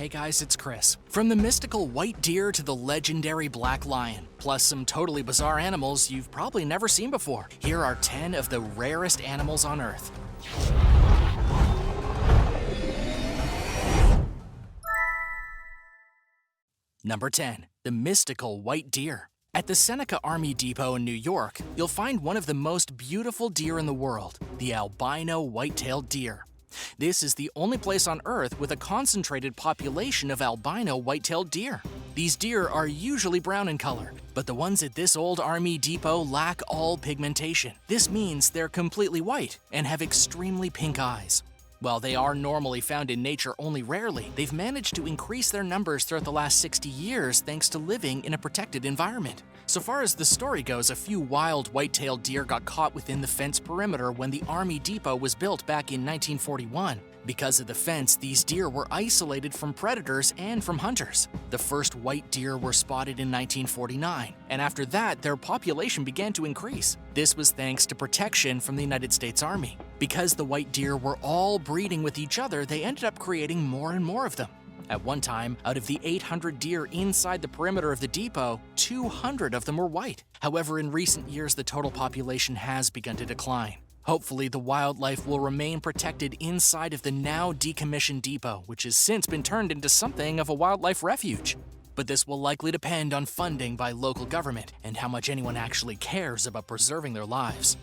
Hey guys, it's Chris. From the mystical white deer to the legendary black lion, plus some totally bizarre animals you've probably never seen before, here are 10 of the rarest animals on Earth. Number 10. The mystical white deer. At the Seneca Army Depot in New York, you'll find one of the most beautiful deer in the world, the albino white-tailed deer. This is the only place on Earth with a concentrated population of albino white-tailed deer. These deer are usually brown in color, but the ones at this old Army Depot lack all pigmentation. This means they're completely white and have extremely pink eyes. While they are normally found in nature only rarely, they've managed to increase their numbers throughout the last 60 years thanks to living in a protected environment. So far as the story goes, a few wild white-tailed deer got caught within the fence perimeter when the Army Depot was built back in 1941. Because of the fence, these deer were isolated from predators and from hunters. The first white deer were spotted in 1949, and after that, their population began to increase. This was thanks to protection from the United States Army. Because the white deer were all breeding with each other, they ended up creating more and more of them. At one time, out of the 800 deer inside the perimeter of the depot, 200 of them were white. However, in recent years, the total population has begun to decline. Hopefully, the wildlife will remain protected inside of the now decommissioned depot, which has since been turned into something of a wildlife refuge. But this will likely depend on funding by local government and how much anyone actually cares about preserving their lives.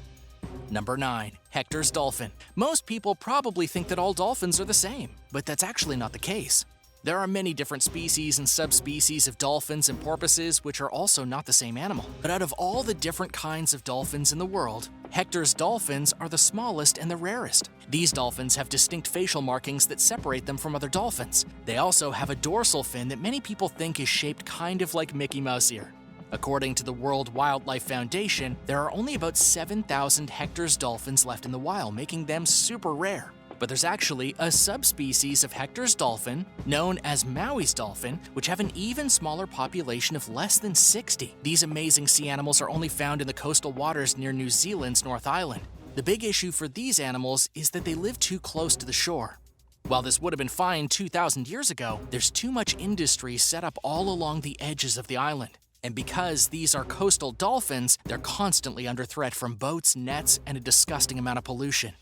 Number 9. Hector's dolphin. Most people probably think that all dolphins are the same, but that's actually not the case. There are many different species and subspecies of dolphins and porpoises which are also not the same animal. But out of all the different kinds of dolphins in the world, Hector's dolphins are the smallest and the rarest. These dolphins have distinct facial markings that separate them from other dolphins. They also have a dorsal fin that many people think is shaped kind of like Mickey Mouse ear. According to the World Wildlife Foundation, there are only about 7,000 Hector's dolphins left in the wild, making them super rare. But there's actually a subspecies of Hector's dolphin, known as Maui's dolphin, which have an even smaller population of less than 60. These amazing sea animals are only found in the coastal waters near New Zealand's North Island. The big issue for these animals is that they live too close to the shore. While this would have been fine 2,000 years ago, there's too much industry set up all along the edges of the island. And because these are coastal dolphins, they're constantly under threat from boats, nets, and a disgusting amount of pollution.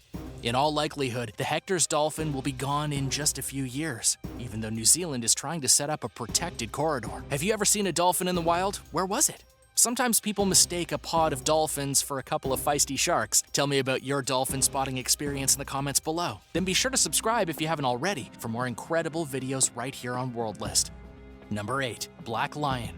In all likelihood, the Hector's dolphin will be gone in just a few years, even though New Zealand is trying to set up a protected corridor. Have you ever seen a dolphin in the wild? Where was it? Sometimes people mistake a pod of dolphins for a couple of feisty sharks. Tell me about your dolphin spotting experience in the comments below. Then be sure to subscribe if you haven't already for more incredible videos right here on World List. Number 8. Black lion.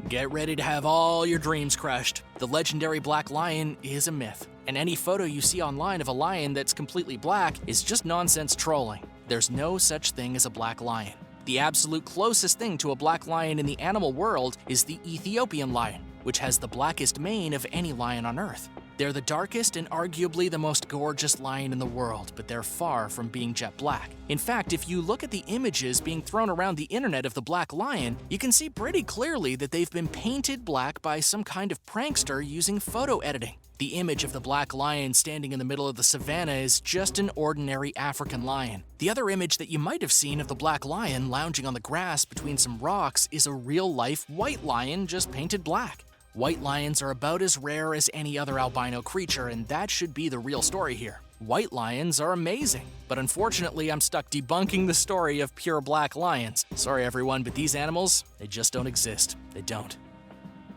Get ready to have all your dreams crushed. The legendary black lion is a myth, and any photo you see online of a lion that's completely black is just nonsense trolling. There's no such thing as a black lion. The absolute closest thing to a black lion in the animal world is the Ethiopian lion, which has the blackest mane of any lion on Earth. They're the darkest and arguably the most gorgeous lion in the world, but they're far from being jet black. In fact, if you look at the images being thrown around the internet of the black lion, you can see pretty clearly that they've been painted black by some kind of prankster using photo editing. The image of the black lion standing in the middle of the savannah is just an ordinary African lion. The other image that you might have seen of the black lion lounging on the grass between some rocks is a real-life white lion just painted black. White lions are about as rare as any other albino creature, and that should be the real story here. White lions are amazing, but unfortunately I'm stuck debunking the story of pure black lions. Sorry everyone, but these animals, they just don't exist. They don't.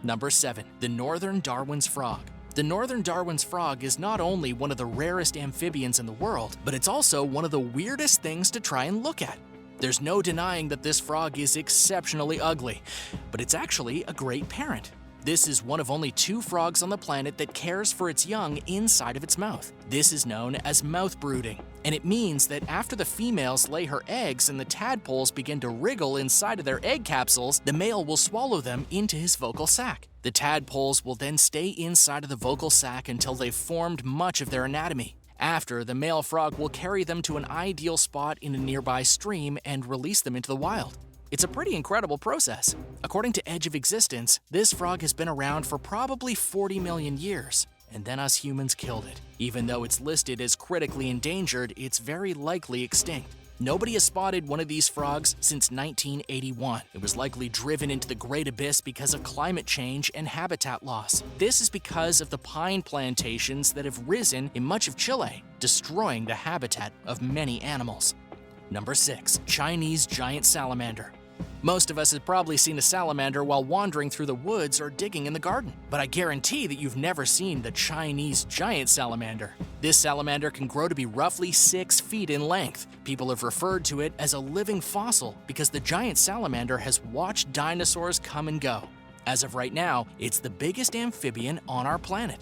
Number 7. The northern Darwin's frog. The northern Darwin's frog is not only one of the rarest amphibians in the world, but it's also one of the weirdest things to try and look at. There's no denying that this frog is exceptionally ugly, but it's actually a great parent. This is one of only 2 frogs on the planet that cares for its young inside of its mouth. This is known as mouth brooding, and it means that after the females lay her eggs and the tadpoles begin to wriggle inside of their egg capsules, the male will swallow them into his vocal sac. The tadpoles will then stay inside of the vocal sac until they've formed much of their anatomy. After, the male frog will carry them to an ideal spot in a nearby stream and release them into the wild. It's a pretty incredible process. According to Edge of Existence, this frog has been around for probably 40 million years, and then us humans killed it. Even though it's listed as critically endangered, it's very likely extinct. Nobody has spotted one of these frogs since 1981. It was likely driven into the Great Abyss because of climate change and habitat loss. This is because of the pine plantations that have risen in much of Chile, destroying the habitat of many animals. Number 6. Chinese giant salamander. Most of us have probably seen a salamander while wandering through the woods or digging in the garden, but I guarantee that you've never seen the Chinese giant salamander. This salamander can grow to be roughly 6 feet in length. People have referred to it as a living fossil because the giant salamander has watched dinosaurs come and go. As of right now, it's the biggest amphibian on our planet.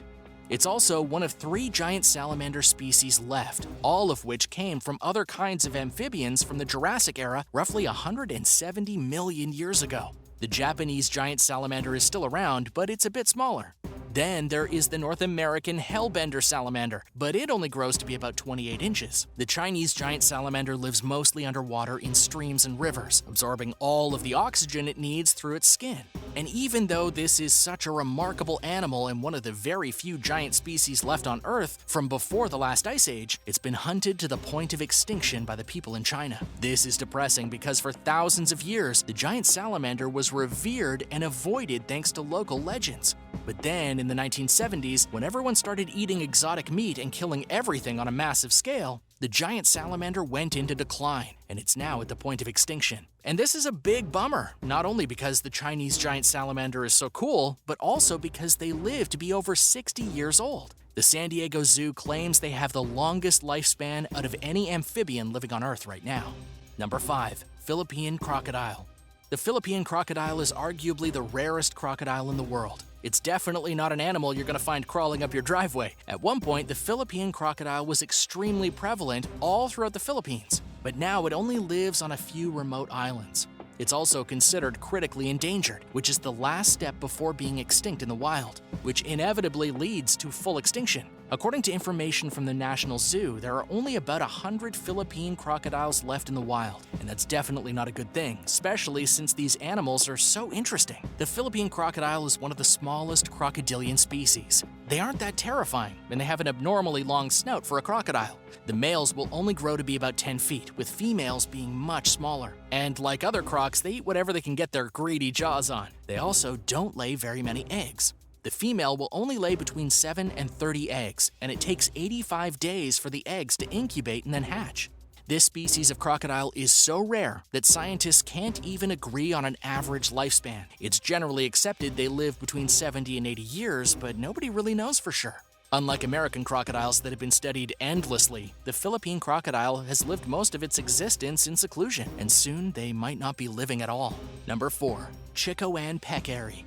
It's also one of 3 giant salamander species left, all of which came from other kinds of amphibians from the Jurassic era roughly 170 million years ago. The Japanese giant salamander is still around, but it's a bit smaller. Then there is the North American hellbender salamander, but it only grows to be about 28 inches. The Chinese giant salamander lives mostly underwater in streams and rivers, absorbing all of the oxygen it needs through its skin. And even though this is such a remarkable animal and one of the very few giant species left on Earth from before the last ice age, it's been hunted to the point of extinction by the people in China. This is depressing because for thousands of years, the giant salamander was revered and avoided thanks to local legends. But then, in the 1970s, when everyone started eating exotic meat and killing everything on a massive scale, the giant salamander went into decline, and it's now at the point of extinction. And this is a big bummer, not only because the Chinese giant salamander is so cool, but also because they live to be over 60 years old. The San Diego Zoo claims they have the longest lifespan out of any amphibian living on Earth right now. Number 5. Philippine crocodile. The Philippine crocodile is arguably the rarest crocodile in the world. It's definitely not an animal you're going to find crawling up your driveway. At one point, the Philippine crocodile was extremely prevalent all throughout the Philippines, but now it only lives on a few remote islands. It's also considered critically endangered, which is the last step before being extinct in the wild, which inevitably leads to full extinction. According to information from the National Zoo, there are only about 100 Philippine crocodiles left in the wild, and that's definitely not a good thing, especially since these animals are so interesting. The Philippine crocodile is one of the smallest crocodilian species. They aren't that terrifying, and they have an abnormally long snout for a crocodile. The males will only grow to be about 10 feet, with females being much smaller. And like other crocs, they eat whatever they can get their greedy jaws on. They also don't lay very many eggs. The female will only lay between 7 and 30 eggs, and it takes 85 days for the eggs to incubate and then hatch. This species of crocodile is so rare that scientists can't even agree on an average lifespan. It's generally accepted they live between 70 and 80 years, but nobody really knows for sure. Unlike American crocodiles that have been studied endlessly, the Philippine crocodile has lived most of its existence in seclusion, and soon they might not be living at all. Number 4. Chicoan peccary.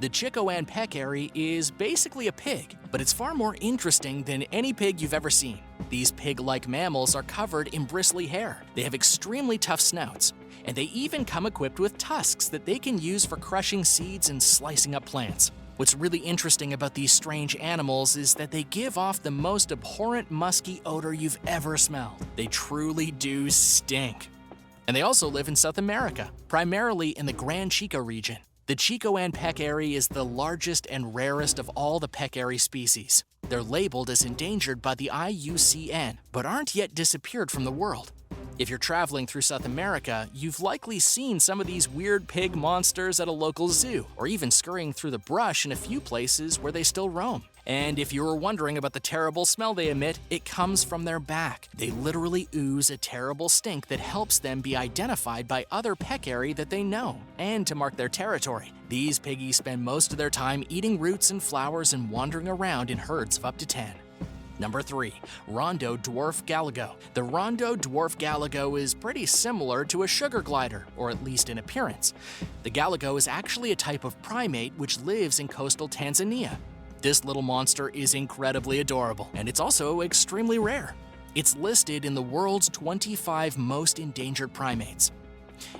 The Chicoan peccary is basically a pig, but it's far more interesting than any pig you've ever seen. These pig-like mammals are covered in bristly hair. They have extremely tough snouts, and they even come equipped with tusks that they can use for crushing seeds and slicing up plants. What's really interesting about these strange animals is that they give off the most abhorrent musky odor you've ever smelled. They truly do stink. And they also live in South America, primarily in the Gran Chico region. The Chicoan peccary is the largest and rarest of all the peccary species. They're labeled as endangered by the IUCN, but aren't yet disappeared from the world. If you're traveling through South America, you've likely seen some of these weird pig monsters at a local zoo, or even scurrying through the brush in a few places where they still roam. And if you were wondering about the terrible smell they emit, it comes from their back. They literally ooze a terrible stink that helps them be identified by other peccary that they know, and to mark their territory. These piggies spend most of their time eating roots and flowers and wandering around in herds of up to 10. Number 3. Rondo dwarf galago. The Rondo dwarf galago is pretty similar to a sugar glider, or at least in appearance. The galago is actually a type of primate which lives in coastal Tanzania. This little monster is incredibly adorable, and it's also extremely rare. It's listed in the world's 25 most endangered primates,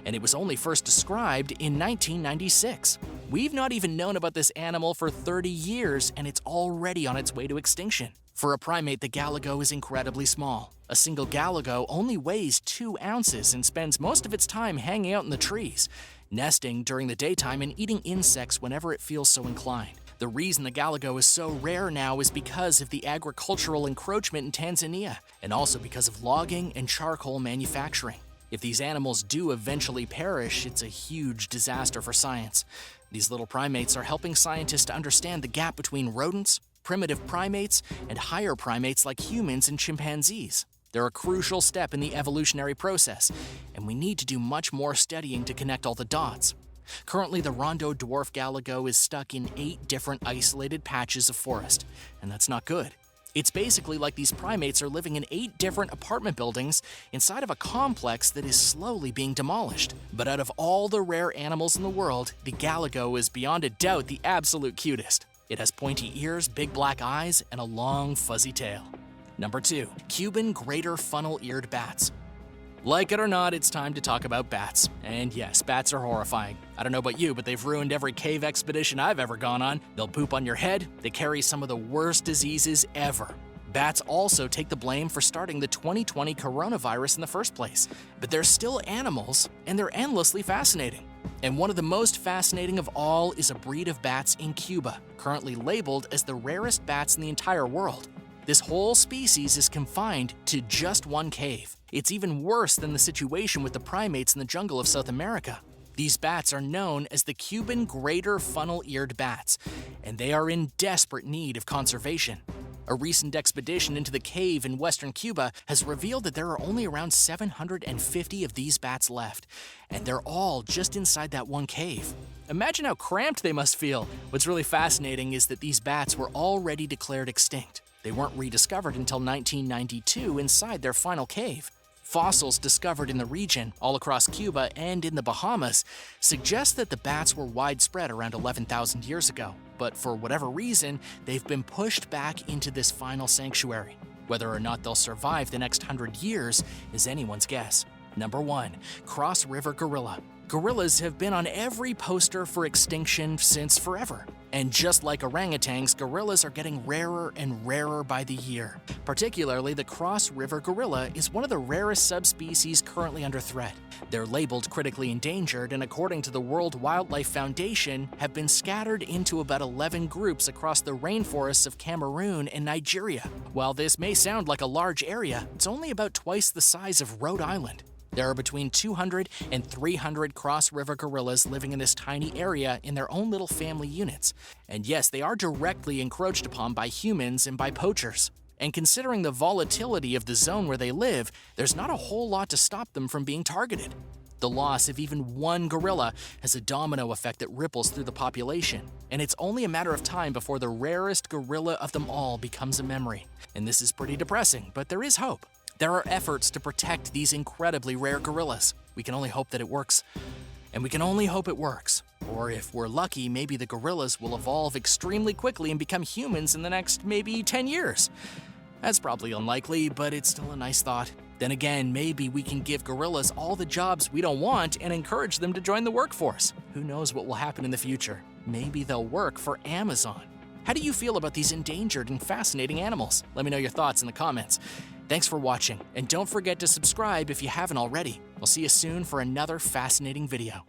and it was only first described in 1996. We've not even known about this animal for 30 years, and it's already on its way to extinction. For a primate, the galago is incredibly small. A single galago only weighs 2 ounces and spends most of its time hanging out in the trees, nesting during the daytime and eating insects whenever it feels so inclined. The reason the galago is so rare now is because of the agricultural encroachment in Tanzania, and also because of logging and charcoal manufacturing. If these animals do eventually perish, it's a huge disaster for science. These little primates are helping scientists to understand the gap between rodents, primitive primates, and higher primates like humans and chimpanzees. They're a crucial step in the evolutionary process, and we need to do much more studying to connect all the dots. Currently, the Rondo dwarf galago is stuck in 8 different isolated patches of forest, and that's not good. It's basically like these primates are living in 8 different apartment buildings inside of a complex that is slowly being demolished. But out of all the rare animals in the world, the galago is beyond a doubt the absolute cutest. It has pointy ears, big black eyes, and a long fuzzy tail. Number 2. Cuban greater funnel-eared bats. Like it or not, it's time to talk about bats. And yes, bats are horrifying. I don't know about you, but they've ruined every cave expedition I've ever gone on. They'll poop on your head, they carry some of the worst diseases ever. Bats also take the blame for starting the 2020 coronavirus in the first place. But they're still animals, and they're endlessly fascinating. And one of the most fascinating of all is a breed of bats in Cuba, currently labeled as the rarest bats in the entire world. This whole species is confined to just one cave. It's even worse than the situation with the primates in the jungle of South America. These bats are known as the Cuban greater funnel-eared bats, and they are in desperate need of conservation. A recent expedition into the cave in western Cuba has revealed that there are only around 750 of these bats left, and they're all just inside that one cave. Imagine how cramped they must feel. What's really fascinating is that these bats were already declared extinct. They weren't rediscovered until 1992 inside their final cave. Fossils discovered in the region, all across Cuba and in the Bahamas, suggest that the bats were widespread around 11,000 years ago, but for whatever reason, they've been pushed back into this final sanctuary. Whether or not they'll survive the next 100 years is anyone's guess. Number 1. Cross River Gorilla. Gorillas have been on every poster for extinction since forever. And just like orangutans, gorillas are getting rarer and rarer by the year. Particularly, the Cross River gorilla is one of the rarest subspecies currently under threat. They're labeled critically endangered and, according to the World Wildlife Foundation, have been scattered into about 11 groups across the rainforests of Cameroon and Nigeria. While this may sound like a large area, it's only about twice the size of Rhode Island. There are between 200 and 300 Cross River gorillas living in this tiny area in their own little family units. And yes, they are directly encroached upon by humans and by poachers. And considering the volatility of the zone where they live, there's not a whole lot to stop them from being targeted. The loss of even one gorilla has a domino effect that ripples through the population, and it's only a matter of time before the rarest gorilla of them all becomes a memory. And this is pretty depressing, but there is hope. There are efforts to protect these incredibly rare gorillas. We can only hope that it works. And we can only hope it works. Or if we're lucky, maybe the gorillas will evolve extremely quickly and become humans in the next maybe 10 years. That's probably unlikely, but it's still a nice thought. Then again, maybe we can give gorillas all the jobs we don't want and encourage them to join the workforce. Who knows what will happen in the future? Maybe they'll work for Amazon. How do you feel about these endangered and fascinating animals? Let me know your thoughts in the comments. Thanks for watching, and don't forget to subscribe if you haven't already. I'll see you soon for another fascinating video.